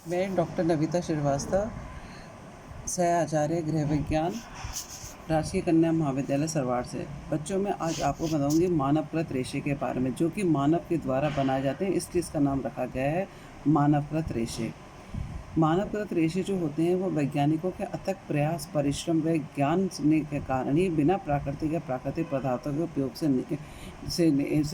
मैं डॉक्टर नविता श्रीवास्तव, सह आचार्य गृह विज्ञान, राजकीय कन्या महाविद्यालय सरवाड़ से। बच्चों में आज आपको बताऊंगी मानवकृत रेशे के बारे में, जो कि मानव के द्वारा बनाए जाते हैं, इसलिए इसका नाम रखा गया है मानवकृत रेशे। मानवकृत रेशे जो होते हैं वो वैज्ञानिकों के अथक प्रयास, परिश्रम व ज्ञान के कारण ही बिना प्राकृतिक या प्राकृतिक पदार्थों के उपयोग से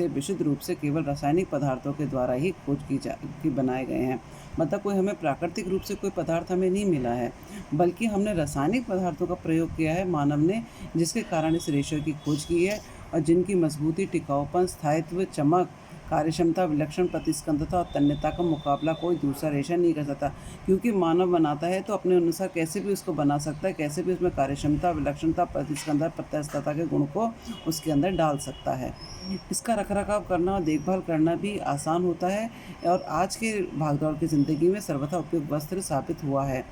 विशुद्ध रूप से केवल रासायनिक पदार्थों के द्वारा ही खोज की बनाए गए हैं। मतलब कोई हमें प्राकृतिक रूप से कोई पदार्थ हमें नहीं मिला है, बल्कि हमने रासायनिक पदार्थों का प्रयोग किया है मानव ने, जिसके कारण इस रेशे की खोज की है और जिनकी मजबूती, टिकाऊपन, स्थायित्व, चमक, कार्यक्षमता, विलक्षण प्रतिस्पंदता और तन्यता का मुकाबला कोई दूसरा रेशा नहीं कर सकता। क्योंकि मानव बनाता है तो अपने अनुसार कैसे भी उसको बना सकता है, कैसे भी उसमें कार्यक्षमता, विलक्षणता, प्रतिस्पंदता, प्रत्यस्तता के गुण को उसके अंदर डाल सकता है। इसका रखरखाव करना और देखभाल करना भी आसान होता है और आज के भागदौड़ की ज़िंदगी में सर्वथा उपयुक्त वस्त्र साबित हुआ है।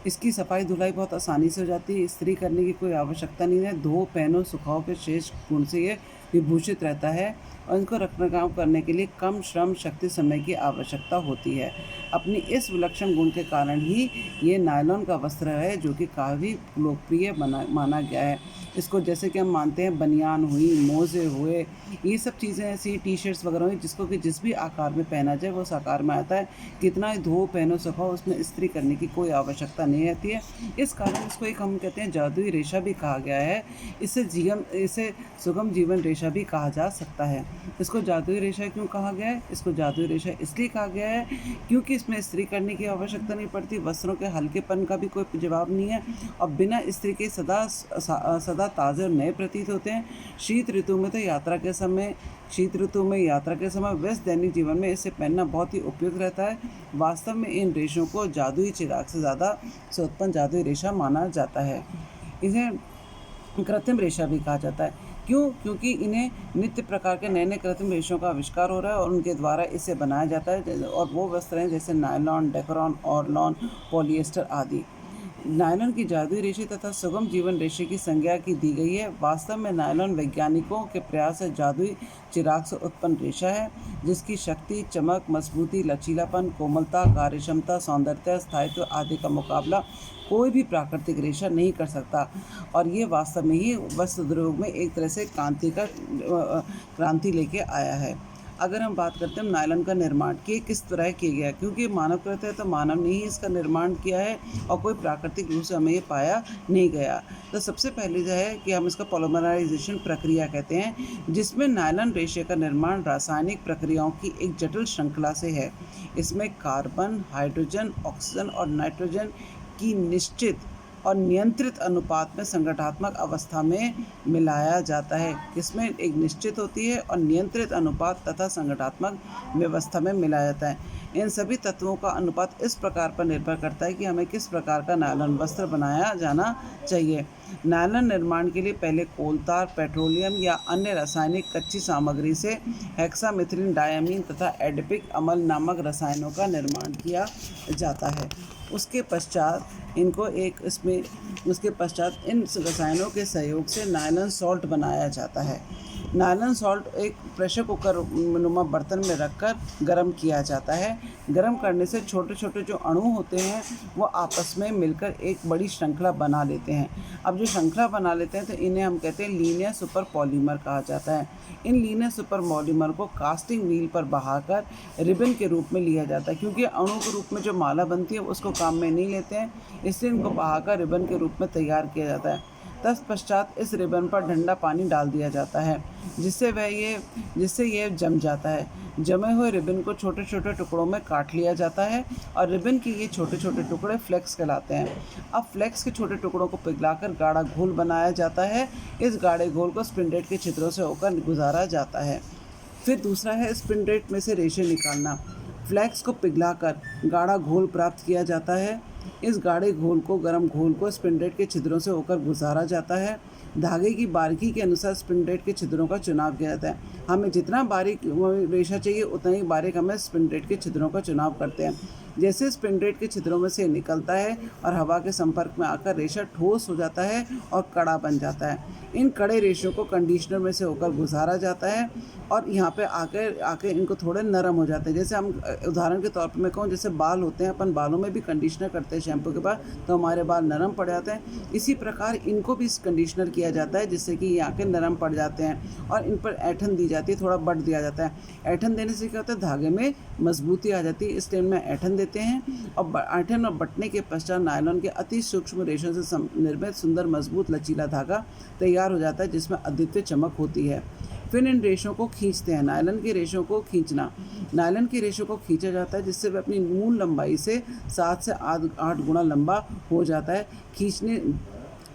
इसकी सफाई धुलाई बहुत आसानी से हो जाती है, इस्त्री करने की कोई आवश्यकता नहीं है। धो, पहनो, सुखाओ के शेष गुण से ये विभूषित रहता है और इनको रखरखाव करने के लिए कम श्रम, शक्ति, समय की आवश्यकता होती है। अपनी इस विलक्षण गुण के कारण ही ये नायलॉन का वस्त्र है, जो कि काफ़ी लोकप्रिय माना गया है। इसको जैसे कि हम मानते हैं बनियान हुई, मोजे हुए, ये सब चीज़ें ऐसी, टी शर्ट्स वगैरह हुई, जिसको कि जिस भी आकार में पहना जाए वो उस आकार में आता है। कितना ही धो, पहनो, सुखाओ, उसमें इस्त्री करने की कोई आवश्यकता नहीं रहती है। इस कारण इसको एक हम कहते हैं जादुई रेशा भी कहा गया है। इसे सुगम जीवन रेशा भी कहा जा सकता है। इसको जादुई रेशा क्यों कहा गया है? इसको जादुई रेशा इसलिए कहा गया है क्योंकि इसमें इस्त्री करने की आवश्यकता नहीं पड़ती, वस्त्रों के हल्केपन का भी कोई जवाब नहीं है और बिना इस्त्री के सदा ताज़े और नए प्रतीत होते हैं। शीत ऋतु में यात्रा के समय व्यस्त दैनिक जीवन में इसे पहनना बहुत ही उपयुक्त रहता है। वास्तव में इन रेशों को जादुई चिराग से उत्पन्न जादुई रेशा माना जाता है। इसे कृत्रिम रेशा भी कहा जाता है। क्यों? क्योंकि इन्हें नित्य प्रकार के नए नए कृत्रिम रेशों का आविष्कार हो रहा है और उनके द्वारा इसे बनाया जाता है। और वो वस्त्र हैं जैसे नायलॉन, डेकरॉन, ऑरलॉन, पॉलिएस्टर आदि। नायलॉन की जादुई रेशे तथा सुगम जीवन रेशे की संज्ञा की दी गई है। वास्तव में नायलॉन वैज्ञानिकों के प्रयास से जादुई चिराग से उत्पन्न रेशा है, जिसकी शक्ति, चमक, मजबूती, लचीलापन, कोमलता, कार्यक्षमता, सौंदर्यता, स्थायित्व आदि का मुकाबला कोई भी प्राकृतिक रेशा नहीं कर सकता। और ये वास्तव में ही वस्त्र उद्योग में एक तरह से क्रांति लेके आया है। अगर हम बात करते हैं नायलॉन का निर्माण कि किस तरह किया गया, क्योंकि मानवकृत है तो मानव ने ही इसका निर्माण किया है और कोई प्राकृतिक रूप से हमें ये पाया नहीं गया। तो सबसे पहले जो है कि हम इसका पॉलीमराइजेशन प्रक्रिया कहते हैं, जिसमें नायलॉन रेशे का निर्माण रासायनिक प्रक्रियाओं की एक जटिल श्रृंखला से है। इसमें कार्बन, हाइड्रोजन, ऑक्सीजन और नाइट्रोजन की निश्चित और नियंत्रित अनुपात में संगठनात्मक अवस्था में मिलाया जाता है। इसमें एक निश्चित होती है और नियंत्रित अनुपात तथा संगठनात्मक व्यवस्था में मिलाया जाता है। इन सभी तत्वों का अनुपात इस प्रकार पर निर्भर करता है कि हमें किस प्रकार का नायलॉन वस्त्र बनाया जाना चाहिए। नायलॉन निर्माण के लिए पहले कोलतार, पेट्रोलियम या अन्य रासायनिक कच्ची सामग्री से हेक्सामिथिलीन डायमीन तथा एडिपिक अम्ल नामक रसायनों का निर्माण किया जाता है। उसके पश्चात इन रसायनों के सहयोग से नायलॉन सॉल्ट बनाया जाता है। नायलॉन सॉल्ट एक प्रेशर कुकर नुमा बर्तन में रखकर गर्म किया जाता है। गर्म करने से छोटे छोटे जो अणु होते हैं वो आपस में मिलकर एक बड़ी श्रृंखला बना लेते हैं। अब जो श्रृंखला बना लेते हैं तो इन्हें हम कहते हैं लीनियर सुपर पॉलीमर कहा जाता है। इन लीनियर सुपर पॉलीमर को कास्टिंग व्हील पर बहाकर रिबन के रूप में लिया जाता है, क्योंकि अणु के रूप में जो माला बनती है उसको काम में नहीं लेते हैं, इसलिए इनको बहाकर रिबन के रूप में तैयार किया जाता है। तत्पश्चात इस रिबन पर ठंडा पानी डाल दिया जाता है, जिससे यह जम जाता है। जमे हुए रिबन को छोटे छोटे टुकड़ों में काट लिया जाता है और रिबन के ये छोटे छोटे टुकड़े फ्लेक्स कहलाते हैं। अब फ्लेक्स के छोटे टुकड़ों को पिघलाकर गाढ़ा घोल बनाया जाता है। इस गाढ़े घोल को स्पिंडलेट के छिद्रों से होकर गुजारा जाता है। फिर दूसरा है स्पिंडलेट में से रेशे निकालना। फ्लेक्स को पिघलाकर गाढ़ा घोल प्राप्त किया जाता है। इस गाढ़े घोल को गर्म घोल को स्पिंडलेट के छिद्रों से होकर गुजारा जाता है। धागे की बारीकी के अनुसार स्पिंडलेट के छिद्रों का चुनाव किया जाता है। हमें जितना बारीक रेशा चाहिए उतना ही बारीक हमें स्पिंडलेट के छिद्रों का चुनाव करते हैं। जैसे स्पिंडलेट के छिद्रों में से निकलता है और हवा के संपर्क में आकर रेशा ठोस हो जाता है और कड़ा बन जाता है। इन कड़े रेशों को कंडीशनर में से होकर गुजारा जाता है और यहाँ पे आके इनको थोड़े नरम हो जाते हैं। जैसे हम उदाहरण के तौर पर मैं कहूँ, जैसे बाल होते हैं, अपन बालों में भी कंडीशनर करते हैं शैम्पू के बाद, तो हमारे बाल नरम पड़ जाते हैं। इसी प्रकार इनको भी कंडीशनर किया जाता है जिससे कि ये आके नरम पड़ जाते हैं और इन पर ऐठन दी जाती है, थोड़ा बट दिया जाता है। ऐठन देने से क्या होता है, धागे में मजबूती आ जाती है, इस टाइम में ऐठन देते हैं। और ऐठन और बटने के पश्चात नायलॉन के अति सूक्ष्म रेशों से निर्मित सुंदर मजबूत लचीला धागा तैयार हो जाता है जिसमें अद्वितीय चमक होती है। फिर इन रेशों को खींचते हैं। नायलॉन की रेशों को खींचना, नायलॉन की रेशों को खींचा जाता है जिससे वह अपनी मूल लंबाई से 7 से 8 गुना लंबा हो जाता है। खींचने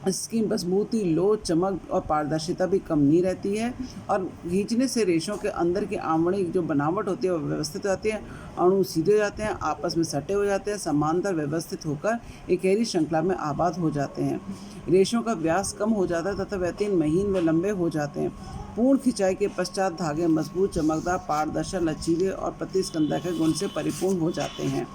इसकी मजबूती, लोच, चमक और पारदर्शिता भी कम नहीं रहती है और खींचने से रेशों के अंदर की आवरणिक जो बनावट होती है वो व्यवस्थित हो जाती है। अणु सीधे हो जाते हैं, आपस में सटे हो जाते हैं, समांतर व्यवस्थित होकर एक गहरी श्रृंखला में आबाद हो जाते हैं। रेशों का व्यास कम हो जाता है तथा वह 3 महीन व लंबे हो जाते हैं। पूर्ण खिंचाई के पश्चात धागे मजबूत, चमकदार, पारदर्शी, लचीले और प्रतिस्पंदन के गुण से परिपूर्ण हो जाते हैं।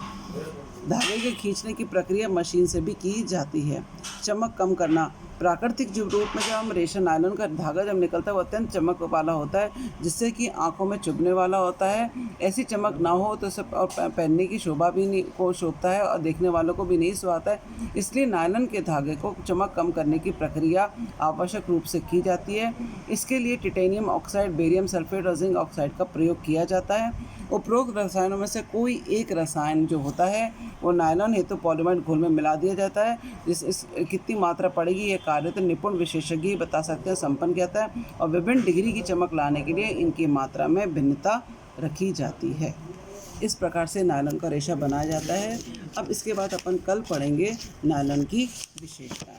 धागे के खींचने की प्रक्रिया मशीन से भी की जाती है। चमक कम करना, प्राकृतिक जीव रूप में जब हम रेशा नायलॉन का धागा जब निकलता है वो अत्यंत चमक वाला होता है जिससे कि आंखों में चुभने वाला होता है। ऐसी चमक ना हो तो सब और पहनने की शोभा भी नहीं को शोभता है और देखने वालों को भी नहीं सुहाता है। इसलिए नायलॉन के धागे को चमक कम करने की प्रक्रिया आवश्यक रूप से की जाती है। इसके लिए टाइटेनियम ऑक्साइड, बेरियम सल्फेट और जिंक ऑक्साइड का प्रयोग किया जाता है। उपरोक्त रसायनों में से कोई एक रसायन जो होता है वो नायलॉन हेतु पॉलीमर घोल में मिला दिया जाता है। कितनी मात्रा पड़ेगी ये कार्य तो निपुण विशेषज्ञ ही बता सकते हैं, संपन्न किया जाता है और विभिन्न डिग्री की चमक लाने के लिए इनकी मात्रा में भिन्नता रखी जाती है। इस प्रकार से नायलॉन का रेशा बनाया जाता है। अब इसके बाद अपन कल पढ़ेंगे नायलॉन की विशेषताएं।